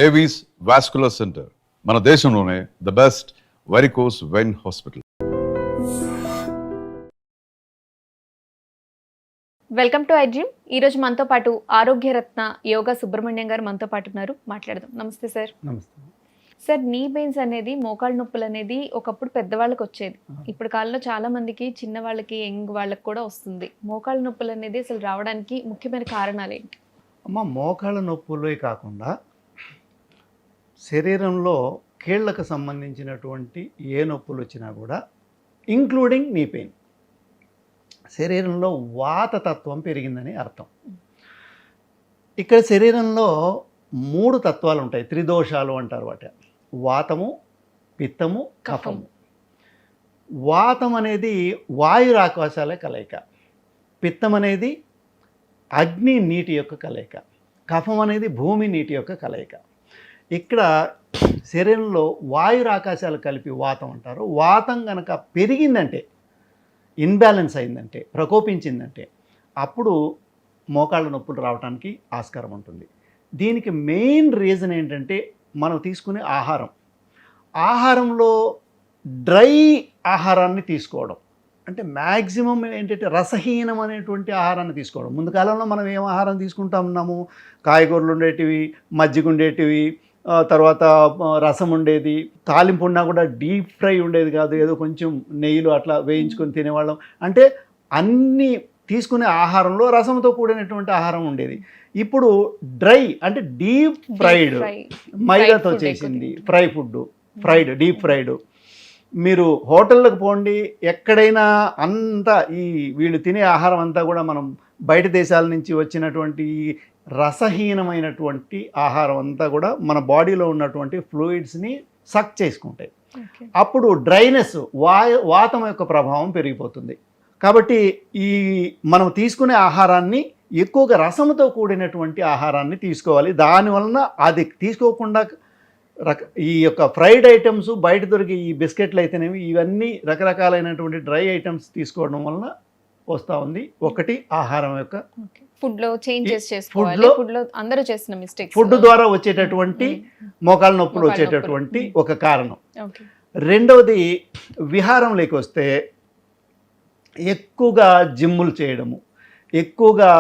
Avis vascular centre మన దేశంలోనే the best varicose vein hospital. Welcome to iDream. ఈరోజు మనతో పాటు ఆరోగ్యరత్న యోగా సుబ్రహ్మణ్యం గారు మనతో పాటు ఉన్నారు. మాట్లాడదాం. నమస్తే సార్. నమస్తే సార్, నీ పెయిన్స్ అనేది, మోకాళ్ళ నొప్పులు అనేది ఒకప్పుడు పెద్దవాళ్ళకి వచ్చేది. ఇప్పుడు కాలంలో చాలా మందికి, చిన్న వాళ్ళకి, యంగ్ వాళ్ళకి కూడా వస్తుంది. మోకాళ్ళ నొప్పులు అనేది అసలు రావడానికి ముఖ్యమైన కారణాలు ఏంటి? అమ్మ, మోకాళ్ళ నొప్పులే కాకుండా శరీరంలో కీళ్ళకు సంబంధించినటువంటి ఏ నొప్పులు వచ్చినా కూడా, ఇంక్లూడింగ్ నీ పెయిన్, శరీరంలో వాతతత్వం పెరిగిందని అర్థం. ఇక్కడ శరీరంలో 3 తత్వాలు ఉంటాయి, త్రిదోషాలు అంటారు వాటి. వాతము, పిత్తము, కఫము. వాతం అనేది వాయురాకాశాల కలయిక, పిత్తం అనేది అగ్ని నీటి యొక్క కలయిక, కఫం అనేది భూమి నీటి యొక్క కలయిక. ఇక్కడ శరీరంలో వాయురాకాశాలు కలిపి వాతం అంటారు. వాతం కనుక పెరిగిందంటే, ఇన్బ్యాలెన్స్ అయిందంటే, ప్రకోపించిందంటే, అప్పుడు మోకాళ్ళ నొప్పులు రావడానికి ఆస్కారం ఉంటుంది. దీనికి మెయిన్ రీజన్ ఏంటంటే మనం తీసుకునే ఆహారంలో డ్రై ఆహారాన్ని తీసుకోవడం. అంటే మ్యాక్సిమం ఏంటంటే రసహీనం అనేటువంటి ఆహారాన్ని తీసుకోవడం. ముందు కాలంలో మనం ఏం ఆహారం తీసుకుంటా ఉన్నాము? కాయగూరలు ఉండేటివి, మజ్జిగ ఉండేటివి, తర్వాత రసం ఉండేది, తాలింపు ఉన్నా కూడా డీప్ ఫ్రై ఉండేది కాదు, ఏదో కొంచెం నెయ్యిలో అట్లా వేయించుకొని తినేవాళ్ళం. అంటే అన్నీ తీసుకునే ఆహారంలో రసంతో కూడినటువంటి ఆహారం ఉండేది. ఇప్పుడు డ్రై అంటే డీప్ ఫ్రైడ్, మైదాతో చేసింది ఫ్రై ఫుడ్, డీప్ ఫ్రైడ్. మీరు హోటళ్ళకు పోండి, ఎక్కడైనా అంతా వీళ్ళు తినే ఆహారం అంతా కూడా మనం బయట దేశాల నుంచి వచ్చినటువంటి రసహీనమైనటువంటి ఆహారం అంతా కూడా మన బాడీలో ఉన్నటువంటి ఫ్లూయిడ్స్ని సక్ చేసుకుంటాయి. అప్పుడు డ్రైనెస్, వాతం యొక్క ప్రభావం పెరిగిపోతుంది. కాబట్టి మనం తీసుకునే ఆహారాన్ని ఎక్కువగా రసముతో కూడినటువంటి ఆహారాన్ని తీసుకోవాలి. దానివలన అది తీసుకోకుండా ఈ యొక్క ఫ్రైడ్ ఐటమ్స్, బయట దొరికి ఈ బిస్కెట్లు అయితేనేవి, ఇవన్నీ రకరకాలైనటువంటి డ్రై ఐటమ్స్ తీసుకోవడం వలన వస్తూ ఉంది. ఒకటి ఆహారం యొక్క ఫుడ్ లో చేంజెస్ చేసుకోవాలి. ఫుడ్ లో అందరూ చేసిన మిస్టేక్స్, ఫుడ్ ద్వారా వచ్చేటటువంటి మోకాళ్ళ నొప్పులు వచ్చేటటువంటి ఒక కారణం. రెండవది, విహారంలోకి వస్తే ఎక్కువగా జిమ్ములు చేయడము, ఎక్కువగా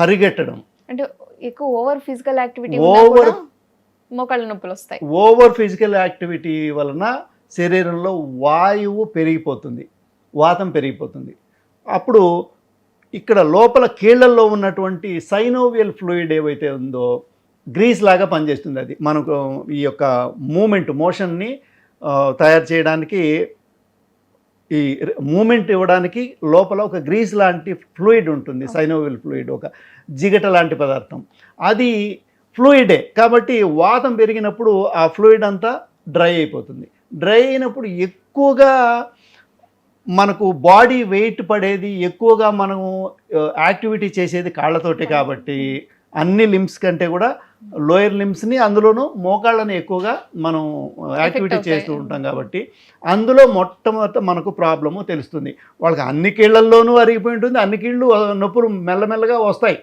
పరిగెట్టడం, అంటే ఎక్కువ ఓవర్ ఫిజికల్ యాక్టివిటీ, మోకాళ్ళ నొప్పులు వస్తాయి. ఓవర్ ఫిజికల్ యాక్టివిటీ వలన శరీరంలో వాయువు పెరిగిపోతుంది, వాతం పెరిగిపోతుంది. అప్పుడు ఇక్కడ లోపల కీళ్లలో ఉన్నటువంటి సైనోవియల్ ఫ్లూయిడ్ ఏవైతే ఉందో గ్రీస్ లాగా పనిచేస్తుంది. అది మనకు ఈ యొక్క మోషన్ని తయారు చేయడానికి, ఈ మూమెంట్ ఇవ్వడానికి లోపల ఒక గ్రీస్ లాంటి ఫ్లూయిడ్ ఉంటుంది, సైనోవియల్ ఫ్లూయిడ్, ఒక జిగట లాంటి పదార్థం. అది ఫ్లూయిడే. కాబట్టి వాతం పెరిగినప్పుడు ఆ ఫ్లూయిడ్ అంతా డ్రై అయిపోతుంది. డ్రై అయినప్పుడు ఎక్కువగా మనకు బాడీ వెయిట్ పడేది, ఎక్కువగా మనము యాక్టివిటీ చేసేది కాళ్ళతోటే. కాబట్టి అన్ని లిమ్స్ కంటే కూడా లోయర్ లిమ్స్ని, అందులోనూ మోకాళ్ళని ఎక్కువగా మనం యాక్టివిటీ చేస్తూ ఉంటాం. కాబట్టి అందులో మొట్టమొదట మనకు ప్రాబ్లము తెలుస్తుంది. వాళ్ళకి అన్ని కీళ్ళల్లోనూ అరిగిపోయి ఉంటుంది, అన్ని కీళ్ళు నొప్పులు మెల్లమెల్లగా వస్తాయి.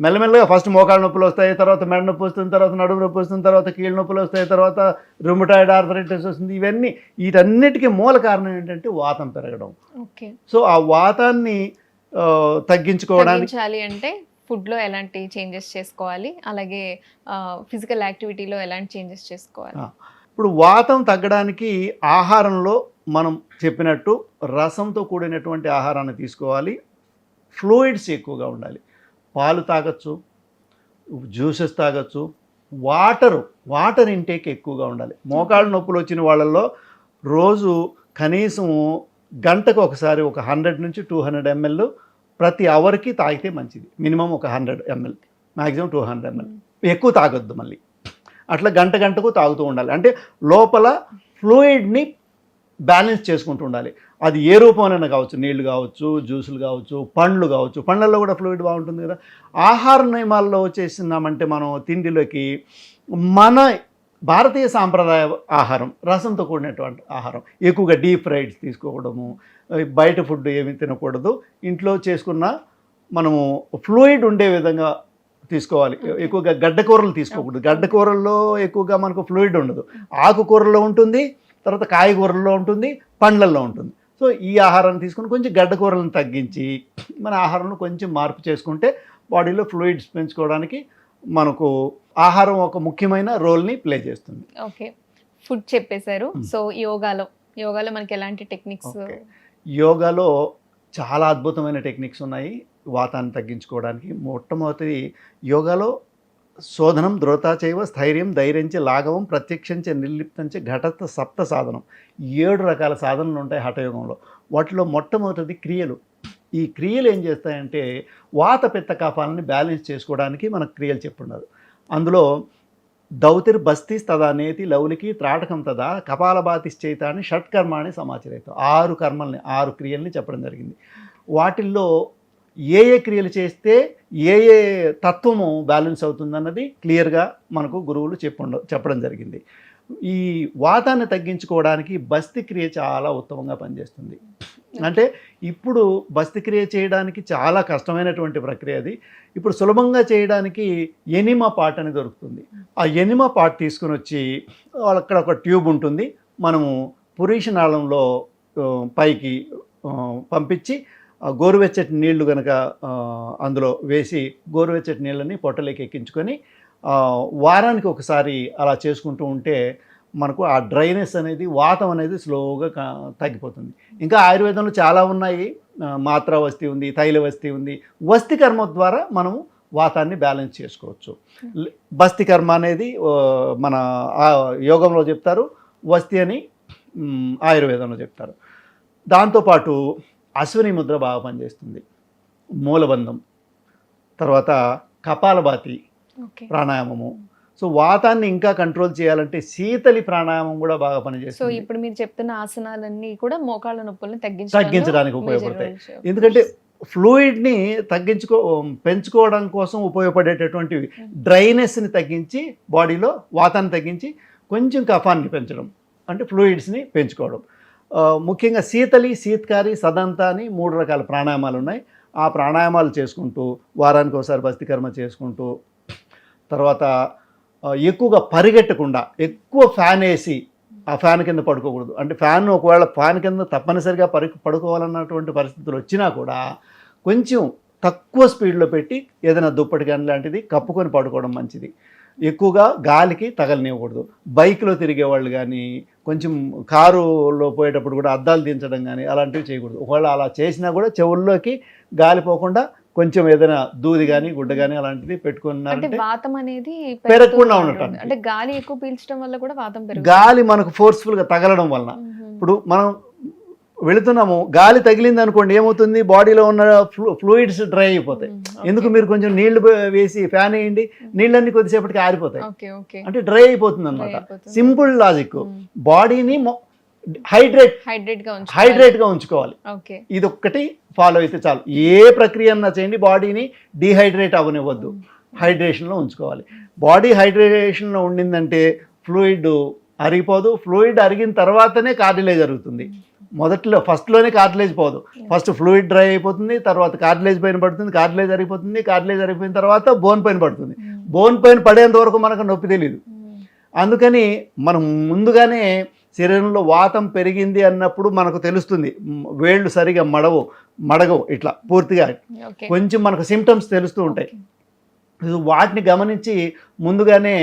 మెల్లమెల్లగా ఫస్ట్ మోకాళ్ళ నొప్పులు వస్తాయి, తర్వాత మెడ నొప్పి వస్తుంది, తర్వాత నడుము నొప్పి వస్తుంది, తర్వాత కీళ్ళ నొప్పులు వస్తాయి, తర్వాత రుమటాయిడ్ ఆర్థరైటిస్ వస్తుంది. ఇవన్నీ, వీటన్నిటికీ మూల కారణం ఏంటంటే వాతం పెరగడం. సో ఆ వాతాన్ని తగ్గించుకోవడానికి అంటే ఫుడ్లో ఎలాంటి చేంజెస్ చేసుకోవాలి, అలాగే ఫిజికల్ యాక్టివిటీలో ఎలాంటి చేంజెస్ చేసుకోవాలి? ఇప్పుడు వాతం తగ్గడానికి ఆహారంలో మనం చెప్పినట్టు రసంతో కూడినటువంటి ఆహారాన్ని తీసుకోవాలి. ఫ్లూయిడ్స్ ఎక్కువగా ఉండాలి. పాలు తాగొచ్చు, జ్యూసెస్ తాగొచ్చు, వాటర్ ఇంటేక్ ఎక్కువగా ఉండాలి. మోకాళ్ళ నొప్పులు వచ్చిన వాళ్ళల్లో రోజు కనీసం గంటకు ఒకసారి ఒక 100 నుంచి 200 ml ప్రతి అవర్కి తాగితే మంచిది. మినిమం ఒక 100 ml, మ్యాక్సిమం 200 ml. ఎక్కువ తాగొద్దు. మళ్ళీ అట్లా గంటకు తాగుతూ ఉండాలి. అంటే లోపల ఫ్లూయిడ్ని బ్యాలెన్స్ చేసుకుంటూ ఉండాలి. అది ఏ రూపంలోనే కావచ్చు, నీళ్లు కావచ్చు, జ్యూసులు కావచ్చు, పండ్లు కావచ్చు. పండ్లలో కూడా ఫ్లూయిడ్ బాగుంటుంది కదా. ఆహార నియమాల్లో వచ్చేసినామంటే మనం తిండిలోకి మన భారతీయ సాంప్రదాయ ఆహారం, రసంతో కూడినటువంటి ఆహారం, ఎక్కువగా డీప్ ఫ్రైడ్స్ తీసుకోవడము, బయట ఫుడ్ ఏమి తినకూడదు. ఇంట్లో చేసుకున్న మనము ఫ్లూయిడ్ ఉండే విధంగా తీసుకోవాలి. ఎక్కువగా గడ్డ కూరలు తీసుకోకూడదు. గడ్డ కూరల్లో ఎక్కువగా మనకు ఫ్లూయిడ్ ఉండదు. ఆకుకూరల్లో ఉంటుంది, తర్వాత కాయగూరల్లో ఉంటుంది, పండ్లల్లో ఉంటుంది. సో ఈ ఆహారాన్ని తీసుకుని కొంచెం గడ్డ కూరలను తగ్గించి మన ఆహారంలో కొంచెం మార్పు చేసుకుంటే బాడీలో ఫ్లూయిడ్స్ పెంచుకోవడానికి మనకు ఆహారం ఒక ముఖ్యమైన రోల్ని ప్లే చేస్తుంది. ఓకే, ఫుడ్ చెప్పేశారు. సో యోగాలో మనకి ఎలాంటి టెక్నిక్స్? యోగాలో చాలా అద్భుతమైన టెక్నిక్స్ ఉన్నాయి వాతాన్ని తగ్గించుకోవడానికి. మొట్టమొదటిది యోగాలో శోధనం ద్రోతా చైవ స్థైర్యం ధైర్యంచే లాఘవం ప్రత్యక్షంచే నిర్లిప్తంచే ఘటత సప్త సాధనం. 7 రకాల సాధనలు ఉంటాయి హఠయోగంలో. వాటిలో మొట్టమొదటిది క్రియలు. ఈ క్రియలు ఏం చేస్తాయంటే వాత పిత్త కఫాలని బ్యాలెన్స్ చేసుకోవడానికి మనకు క్రియలు చెప్పున్నారు. అందులో దౌతిర్ బస్తీస్ తదా నేతి లౌలికి త్రాటకం తదా కపాలభాతిశ్చైతాన్ని షట్కర్మాన్ని సమాచరిత. 6 కర్మల్ని 6 క్రియల్ని చెప్పడం జరిగింది. వాటిల్లో ఏ క్రియలు చేస్తే ఏ తత్వము బ్యాలెన్స్ అవుతుందన్నది క్లియర్గా మనకు గురువులు చెప్పడం జరిగింది. ఈ వాతాన్ని తగ్గించుకోవడానికి బస్తి క్రియ చాలా ఉత్తమంగా పనిచేస్తుంది. అంటే ఇప్పుడు బస్తి క్రియ చేయడానికి చాలా కష్టమైనటువంటి ప్రక్రియ అది. ఇప్పుడు సులభంగా చేయడానికి ఎనిమా పాట్ అని దొరుకుతుంది. ఆ ఎనిమా పాట్ తీసుకుని వచ్చి అక్కడ ఒక ట్యూబ్ ఉంటుంది. మనము పురీషనాళంలో పైకి పంపించి గోరువెచ్చటి నీళ్లు కనుక అందులో వేసి గోరువెచ్చటి నీళ్ళని పొట్టలోకి ఎక్కించుకొని వారానికి ఒకసారి అలా చేసుకుంటూ ఉంటే మనకు ఆ డ్రైనెస్ అనేది వాతం అనేది స్లోగా తగ్గిపోతుంది. ఇంకా ఆయుర్వేదంలో చాలా ఉన్నాయి. మాత్రా వస్తి ఉంది, తైల వస్తి ఉంది. వస్తి కర్మ ద్వారా మనము వాతాన్ని బ్యాలెన్స్ చేసుకోవచ్చు. బస్తి కర్మ అనేది మన యోగంలో చెప్తారు, వస్తి అని ఆయుర్వేదంలో చెప్తారు. దాంతోపాటు అశ్విని ముద్ర బాగా పనిచేస్తుంది, మూలబంధం, తర్వాత కపాలభాతి ప్రాణాయామము. సో వాతాన్ని ఇంకా కంట్రోల్ చేయాలంటే శీతలి ప్రాణాయామం కూడా బాగా పనిచేస్తుంది. సో ఇప్పుడు మీరు చెప్తున్న ఆసనాలన్నీ కూడా మోకాళ్ళ నొప్పులను తగ్గించడానికి ఉపయోగపడతాయి. ఎందుకంటే ఫ్లూయిడ్ని పెంచుకోవడం కోసం ఉపయోగపడేటటువంటి డ్రైనెస్ని తగ్గించి బాడీలో వాతాన్ని తగ్గించి కొంచెం కఫాన్ని పెంచడం అంటే ఫ్లూయిడ్స్ని పెంచుకోవడం. ముఖ్యంగా శీతలి, శీత్కారి, సదంత అని 3 రకాల ప్రాణాయామాలు ఉన్నాయి. ఆ ప్రాణాయామాలు చేసుకుంటూ వారానికి ఒకసారి బస్తికర్మ చేసుకుంటూ తర్వాత ఎక్కువగా పరిగెట్టకుండా ఎక్కువ ఫ్యాన్ వేసి ఆ ఫ్యాన్ కింద పడుకోకూడదు. అంటే ఫ్యాన్ ఒకవేళ ఫ్యాన్ కింద తప్పనిసరిగా పడుకోవాలన్నటువంటి పరిస్థితులు వచ్చినా కూడా కొంచెం తక్కువ స్పీడ్లో పెట్టి ఏదైనా దుప్పటి కానీ లాంటిది కప్పుకొని పడుకోవడం మంచిది. ఎక్కువగా గాలికి తగలనివ్వకూడదు. బైక్లో తిరిగే వాళ్ళు కానీ కొంచెం కారులో పోయేటప్పుడు కూడా అద్దాలు దించడం కానీ అలాంటివి చేయకూడదు. ఒకవేళ అలా చేసినా కూడా చెవుల్లోకి గాలి పోకుండా కొంచెం ఏదైనా దూది కానీ గుడ్డ కానీ అలాంటిది పెట్టుకున్నారంటే వాతం అనేది పెరగకుండా ఉండటం. అంటే గాలి ఎక్కువ పీల్చడం వల్ల కూడా వాతం పెరుగుతుంది. గాలి మనకు ఫోర్స్ఫుల్గా తగలడం వలన ఇప్పుడు మనం వెళుతున్నాము, గాలి తగిలింది అనుకోండి ఏమవుతుంది, బాడీలో ఉన్న ఫ్లూయిడ్స్ డ్రై అయిపోతాయి. ఎందుకు మీరు కొంచెం నీళ్లు వేసి ఫ్యాన్ వేయండి, నీళ్ళన్నీ కొద్దిసేపటికి ఆరిపోతాయి, అంటే డ్రై అయిపోతుంది అనమాట. Simple logic. బాడీని హైడ్రేట్గా ఉంచుకోవాలి. ఇది ఒక్కటి ఫాలో అయితే చాలు. ఏ ప్రక్రియ అన్నా చేయండి, బాడీని డీహైడ్రేట్ అవ్వనివ్వద్దు, హైడ్రేషన్లో ఉంచుకోవాలి. బాడీ హైడ్రేషన్లో ఉండిందంటే ఫ్లూయిడ్ అరిగిపోదు. ఫ్లూయిడ్ అరిగిన తర్వాతనే కార్డిలేజ్ జరుగుతుంది. ఫస్ట్లోనే కార్టిలేజ్ పోదు. ఫస్ట్ ఫ్లూయిడ్ డ్రై అయిపోతుంది, తర్వాత కార్టిలేజ్ పైన పడుతుంది, కార్టిలేజ్ అరిగిపోతుంది, కార్టిలేజ్ అరిగిపోయిన తర్వాత బోన్ పైన పడుతుంది. బోన్ పైన పడేంత వరకు మనకు నొప్పి తెలియదు. అందుకని మనం ముందుగానే శరీరంలో వాతం పెరిగింది అన్నప్పుడు మనకు తెలుస్తుంది. వేళ్ళు సరిగా మడగవు, ఇట్లా పూర్తిగా కొంచెం మనకు సిమ్టమ్స్ తెలుస్తూ ఉంటాయి. వాటిని గమనించి ముందుగానే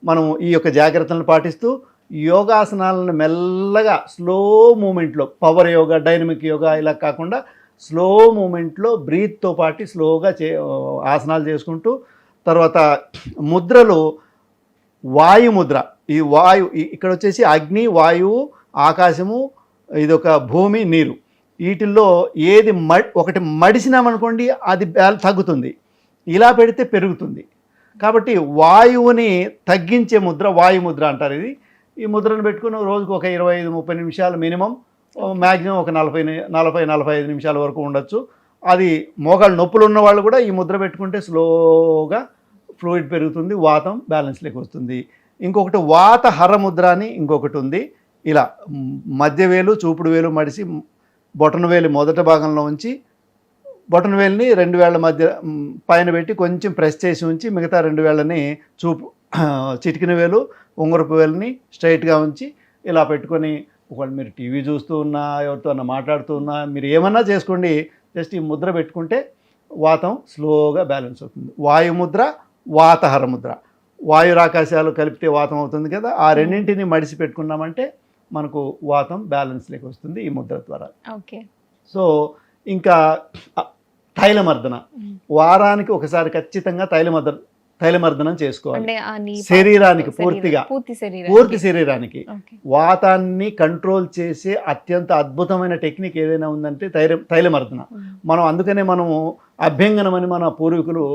మనం ఈ యొక్క జాగ్రత్తలను పాటిస్తూ యోగాసనాలను మెల్లగా స్లో మూమెంట్లో, పవర్ యోగా, డైనమిక్ యోగా ఇలా కాకుండా స్లో మూమెంట్లో బ్రీత్తో పాటు స్లోగా ఆసనాలు చేసుకుంటూ, తర్వాత ముద్రలు వాయుముద్ర. ఈ ఇక్కడ వచ్చేసి అగ్ని, వాయువు, ఆకాశము, ఇదొక భూమి, నీరు. వీటిల్లో ఏది ఒకటి మడిసినామనుకోండి అది తగ్గుతుంది, ఇలా పెడితే పెరుగుతుంది. కాబట్టి వాయువుని తగ్గించే ముద్ర వాయుముద్ర అంటారు. ఈ ముద్రను పెట్టుకుని రోజుకు ఒక 25-30 నిమిషాలు మినిమం, మ్యాక్సిమం ఒక 40-45 నిమిషాల వరకు ఉండొచ్చు. అది మోకాళ్ళ నొప్పులు ఉన్న వాళ్ళు కూడా ఈ ముద్ర పెట్టుకుంటే స్లోగా ఫ్లూయిడ్ పెరుగుతుంది, వాతం బ్యాలెన్స్లోకి వస్తుంది. ఇంకొకటి వాత హర ముద్ర అని ఇంకొకటి ఉంది. ఇలా మధ్య వేలు, చూపుడు వేలు మడిసి బొటన వేలు మొదటి భాగంలో ఉంచి బొటన వేలుని 2 వేళ్ల మధ్య పైన పెట్టి కొంచెం ప్రెస్ చేసి ఉంచి మిగతా 2 వేళ్ళని చిటికిన వేలు ఉంగరపు వేలుని స్ట్రైట్గా ఉంచి ఇలా పెట్టుకొని ఒకవేళ మీరు టీవీ చూస్తూ ఉన్నా ఎవరితో అన్నా మాట్లాడుతూ ఉన్నా మీరు ఏమన్నా చేసుకోండి, జస్ట్ ఈ ముద్ర పెట్టుకుంటే వాతం స్లోగా బ్యాలెన్స్ అవుతుంది. వాయుముద్ర, వాతహర ముద్ర, వాయురాకాశాలు కలిపితే వాతం అవుతుంది కదా, ఆ రెండింటిని మడిసి పెట్టుకున్నామంటే మనకు వాతం బ్యాలెన్స్లోకి వస్తుంది ఈ ముద్ర ద్వారా. ఓకే. సో ఇంకా తైలమర్దన, వారానికి ఒకసారి ఖచ్చితంగా తైలమర్దనం చేసుకోవాలి. అంటే ఆ నీ శరీరానికి పూర్తిగా, పూర్తి పూర్తి శరీరానికి ఓకే. వాతాన్ని కంట్రోల్ చేసే అత్యంత అద్భుతమైన టెక్నిక్ ఏదైనా ఉందంటే తైలమర్దన. మనం అందుకనే మనము అభ్యంగనం అని మన పూర్వీకులు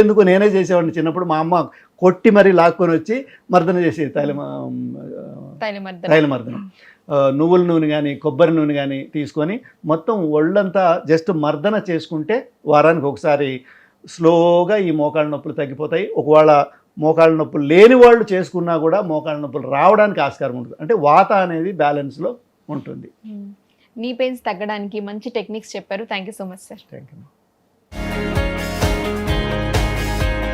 ఎందుకు నేనే చేసేవాడిని చిన్నప్పుడు, మా అమ్మ కొట్టి మరీ లాక్కొని వచ్చి మర్దన చేసేది తైలమర్దనం. నువ్వుల నూనె కానీ కొబ్బరి నూనె కానీ తీసుకొని మొత్తం ఒళ్ళంతా జస్ట్ మర్దన చేసుకుంటే వారానికి ఒకసారి స్లోగా ఈ మోకాళ్ళ నొప్పులు తగ్గిపోతాయి. ఒకవేళ మోకాళ్ళ నొప్పులు లేని వాళ్ళు చేసుకున్నా కూడా మోకాళ్ళ నొప్పులు రావడానికి ఆస్కారం ఉంటుంది. అంటే వాత అనేది బ్యాలెన్స్లో ఉంటుంది. నీ పెయిన్స్ తగ్గడానికి మంచి టెక్నిక్స్ చెప్పారు. Thank you so much sir. Thank you.